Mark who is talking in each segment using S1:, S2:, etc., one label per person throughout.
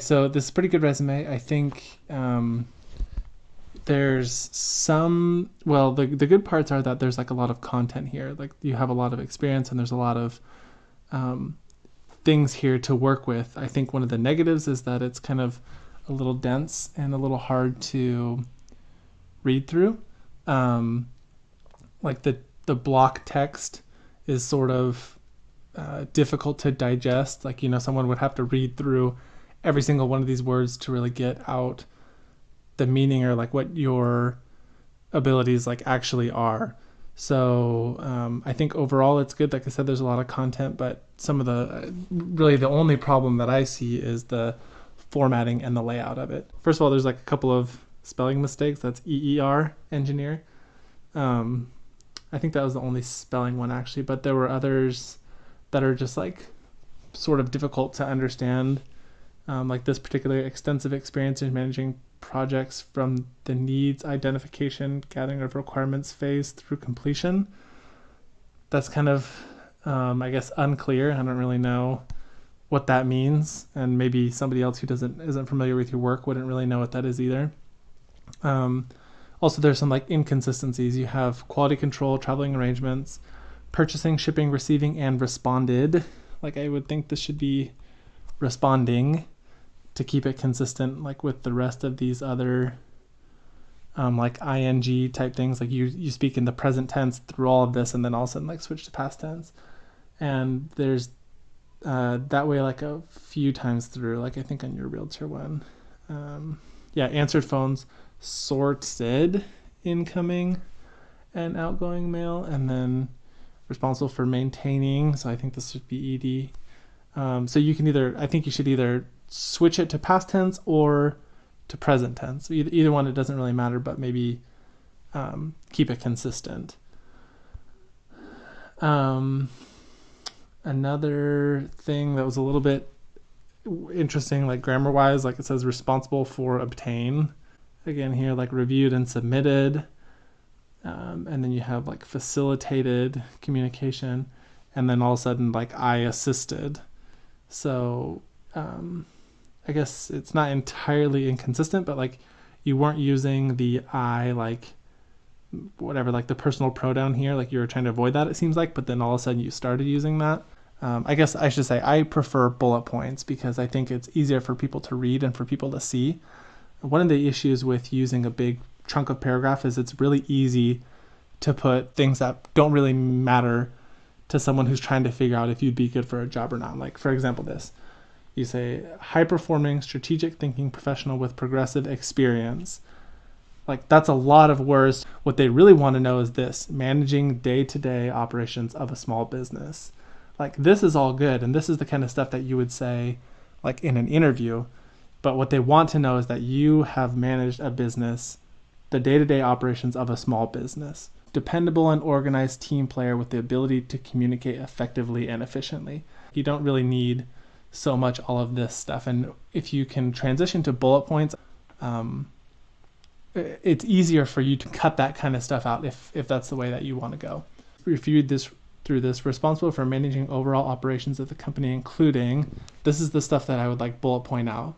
S1: So this is a pretty good resume. I think there's some, well, the good parts are that there's like a lot of content here. Like you have a lot of experience and there's a lot of um, things here to work with. I think one of the negatives is that it's kind of a little dense and a little hard to read through. Um, like the block text is sort of difficult to digest. Like, someone would have to read through every single one of these words to really get out the meaning or like what your abilities like actually are. So I think overall it's good. Like I said, there's a lot of content, but some of really the only problem that I see is the formatting and the layout of it. First of all, there's like a couple of spelling mistakes. That's EER, engineer. Um, I think that was the only spelling one actually, but there were others that are just like sort of difficult to understand. Like this particular extensive experience in managing projects from the needs identification, gathering of requirements phase through completion. That's kind of, I guess, unclear. I don't really know what that means, and maybe somebody else who isn't familiar with your work wouldn't really know what that is either. Um, Also, there's some like inconsistencies. You have quality control, traveling arrangements, purchasing, shipping, receiving, and responded. Like I would think this should be responding to keep it consistent, like with the rest of these other like ing type things. Like you speak in the present tense through all of this, and then all of a sudden like switch to past tense. And there's that way like a few times through. Like I think on your realtor one, yeah, answered phones, sorted incoming and outgoing mail, and then responsible for maintaining. So I think this should be ED. So you can I think you should either switch it to past tense or to present tense. So either one, it doesn't really matter, but maybe keep it consistent. Another thing that was a little bit interesting, like grammar wise, like it says responsible for obtain. Again here, like reviewed and submitted. And then you have like facilitated communication, and then all of a sudden like I assisted. So I guess it's not entirely inconsistent, but like you weren't using the I, like whatever, like the personal pronoun here, like you were trying to avoid that, it seems like, but then all of a sudden you started using that. I guess I should say I prefer bullet points because I think it's easier for people to read and for people to see. One of the issues with using a big chunk of paragraph is it's really easy to put things that don't really matter to someone who's trying to figure out if you'd be good for a job or not. Like for example, this, you say high performing, strategic thinking professional with progressive experience. Like that's a lot of words. What they really want to know is this: managing day-to-day operations of a small business. Like this is all good, and this is the kind of stuff that you would say like in an interview. But what they want to know is that you have managed a business, the day-to-day operations of a small business. Dependable and organized team player with the ability to communicate effectively and efficiently. You don't really need so much all of this stuff. And if you can transition to bullet points, it's easier for you to cut that kind of stuff out if that's the way that you want to go. Reviewed this through this, responsible for managing overall operations of the company, including, this is the stuff that I would like bullet point out.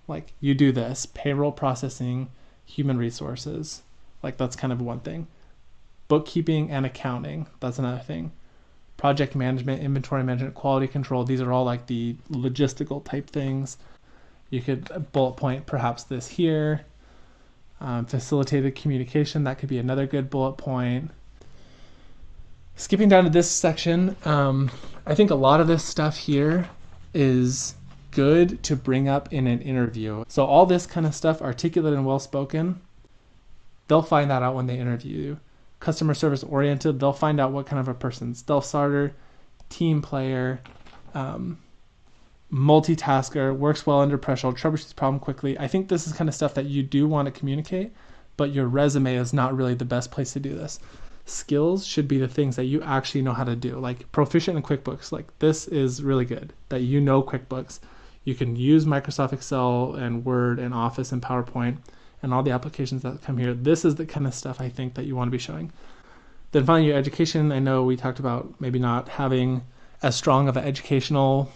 S1: Like you do this, payroll processing, human resources. Like that's kind of one thing. Bookkeeping and accounting, that's another thing. Project management, inventory management, quality control, these are all like the logistical type things. You could bullet point perhaps this here. Facilitated communication, that could be another good bullet point. Skipping down to this section, I think a lot of this stuff here is good to bring up in an interview. So all this kind of stuff, articulate and well-spoken, they'll find that out when they interview you. Customer service oriented, they'll find out what kind of a person. Self-starter, team player, multitasker, works well under pressure, troubleshoots problem quickly. I think this is kind of stuff that you do want to communicate, but your resume is not really the best place to do this. Skills should be the things that you actually know how to do, like proficient in QuickBooks. Like this is really good that you know QuickBooks. You can use Microsoft Excel and Word and Office and PowerPoint and all the applications that come here. This is the kind of stuff I think that you want to be showing. Then finally, your education. I know we talked about maybe not having as strong of an educational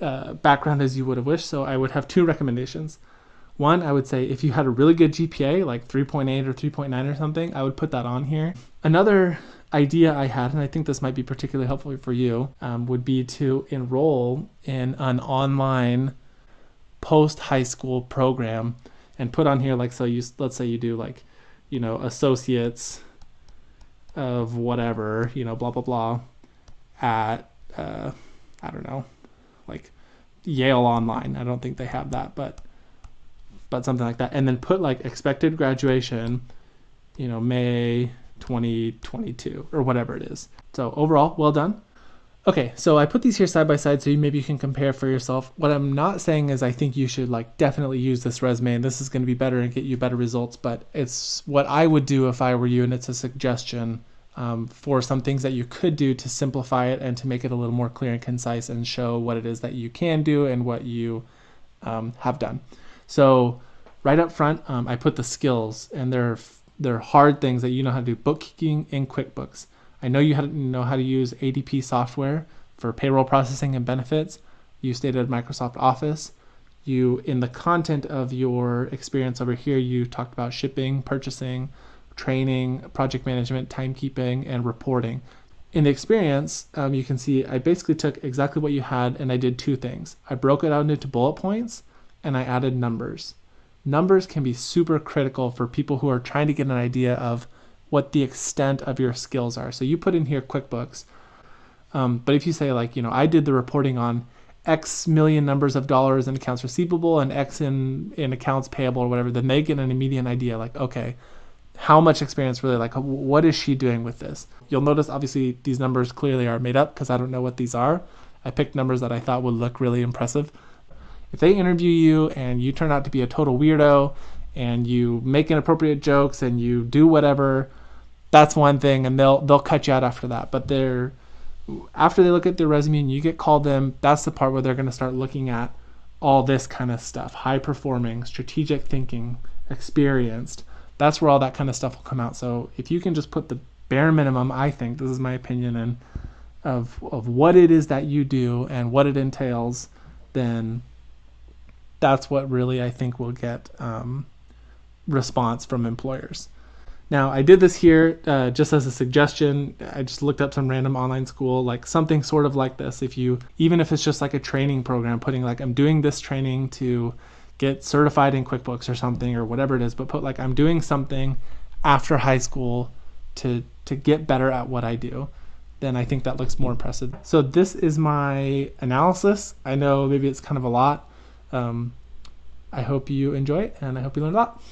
S1: background as you would have wished. So I would have two recommendations. One, I would say if you had a really good GPA, like 3.8 or 3.9 or something, I would put that on here. Another idea I had, and I think this might be particularly helpful for you, would be to enroll in an online post-high school program and put on here, like, so you, let's say you do like, associates of whatever, blah, blah, blah at, I don't know, like Yale Online. I don't think they have that, but something like that. And then put like expected graduation, May 2022 or whatever it is. So overall, well done. Okay, so I put these here side by side so maybe you can compare for yourself. What I'm not saying is I think you should like definitely use this resume and this is going to be better and get you better results, but it's what I would do if I were you, and it's a suggestion for some things that you could do to simplify it and to make it a little more clear and concise and show what it is that you can do and what you have done. So right up front, I put the skills, and they're hard things that you know how to do. Bookkeeping in QuickBooks. I know you know how to use ADP software for payroll processing and benefits. You stated Microsoft Office. You, in the content of your experience over here, you talked about shipping, purchasing, training, project management, timekeeping, and reporting. In the experience, you can see I basically took exactly what you had and I did two things. I broke it out into bullet points and I added numbers. Numbers can be super critical for people who are trying to get an idea of what the extent of your skills are. So you put in here QuickBooks, but if you say like, I did the reporting on X million numbers of dollars in accounts receivable and X in accounts payable or whatever, then they get an immediate idea like, okay, how much experience really, like what is she doing with this? You'll notice obviously these numbers clearly are made up because I don't know what these are. I picked numbers that I thought would look really impressive. If they interview you and you turn out to be a total weirdo and you make inappropriate jokes and you do whatever, that's one thing, and they'll cut you out after that. But after they look at their resume and you get called in, that's the part where they're going to start looking at all this kind of stuff: high performing, strategic thinking, experienced. That's where all that kind of stuff will come out. So if you can just put the bare minimum, I think, this is my opinion, and of what it is that you do and what it entails, then that's what really I think will get response from employers. Now, I did this here just as a suggestion. I just looked up some random online school, like something sort of like this. Even if it's just like a training program, putting like, I'm doing this training to get certified in QuickBooks or something or whatever it is, but put like, I'm doing something after high school to get better at what I do, then I think that looks more impressive. So this is my analysis. I know maybe it's kind of a lot. I hope you enjoy it and I hope you learn a lot.